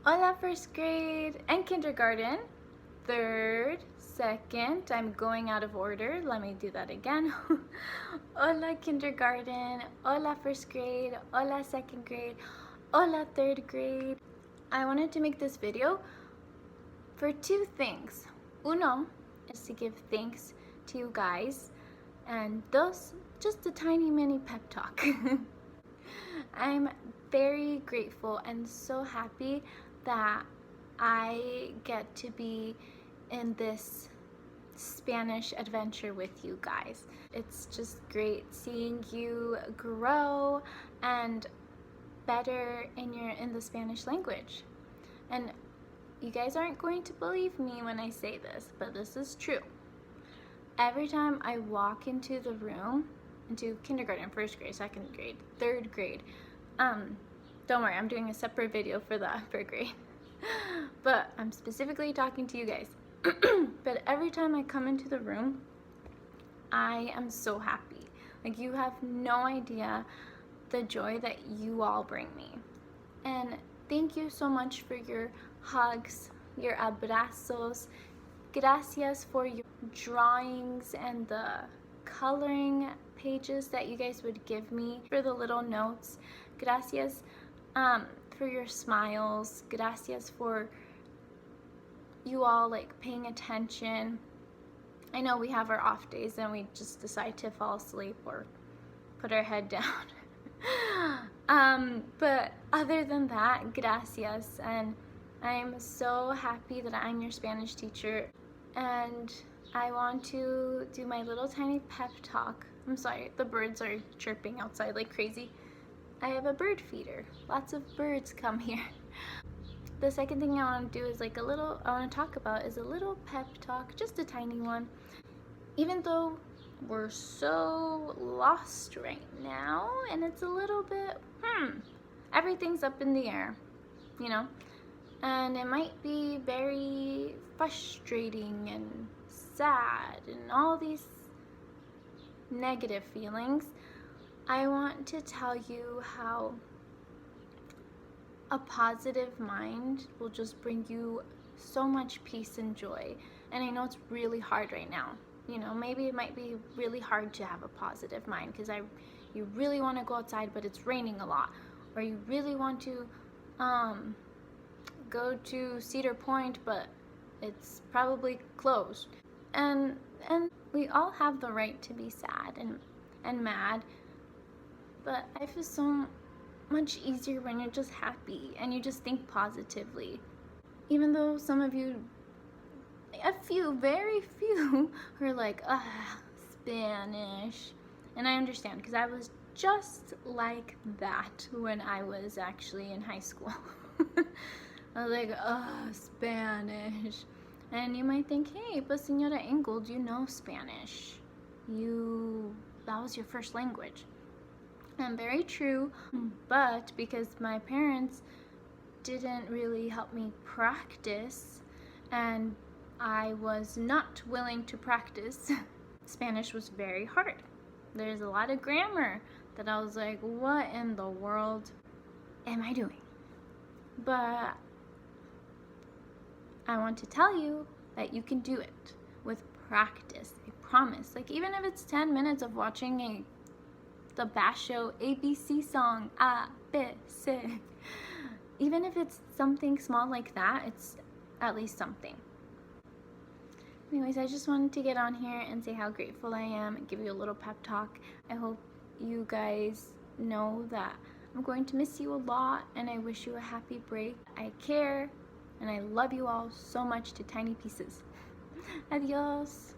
Hola first grade and kindergarten, third, second, I'm going out of order, let me do that again. Hola kindergarten, hola first grade, hola second grade, hola third grade. I wanted to make this video for two things. Uno is to give thanks to you guys, and dos, just a tiny mini pep talk. I'm very grateful and so happy that I get to be in this Spanish adventure with you guys. It's just great seeing you grow and better in the Spanish language. And you guys aren't going to believe me when I say this, but this is true. Every time I walk into the room, into kindergarten, first grade, second grade, third grade, don't worry, I'm doing a separate video for the upper grade. But I'm specifically talking to you guys. But every time I come into the room, I am so happy. Like, you have no idea the joy that you all bring me. And thank you so much for your hugs, your abrazos. Gracias for your drawings and the coloring pages that you guys would give me for the little notes. Gracias for your smiles. Gracias for you all like paying attention. I know we have our off days and we just decide to fall asleep or put our head down. But other than that, gracias. And I'm so happy that I'm your Spanish teacher. And I want to do my little tiny pep talk. I'm sorry, the birds are chirping outside like crazy. I have a bird feeder. Lots of birds come here. The second thing I want to do is I want to talk about is a little pep talk, just a tiny one. Even though we're so lost right now and it's a little bit, everything's up in the air, you know? And it might be very frustrating and sad and all these negative feelings. I want to tell you how a positive mind will just bring you so much peace and joy. And I know it's really hard right now. You know, maybe it might be really hard to have a positive mind because you really want to go outside but it's raining a lot, or you really want to go to Cedar Point but it's probably closed. And we all have the right to be sad and mad, but I feel so much easier when you're just happy and you just think positively. Even though some of you, very few, are like, Spanish. And I understand, because I was just like that when I was actually in high school. I was like, Spanish. And you might think, hey, but Señora Ingold, you know Spanish. That was your first language. And very true, but because my parents didn't really help me practice and I was not willing to practice, Spanish was very hard. There's a lot of grammar that I was like, what in the world am I doing? But I want to tell you that you can do it with practice, I promise. Like, even if it's 10 minutes of watching the Basho ABC song, A, B, C. Even if it's something small like that, it's at least something. Anyways, I just wanted to get on here and say how grateful I am and give you a little pep talk. I hope you guys know that I'm going to miss you a lot and I wish you a happy break. I care and I love you all so much to tiny pieces. Adios.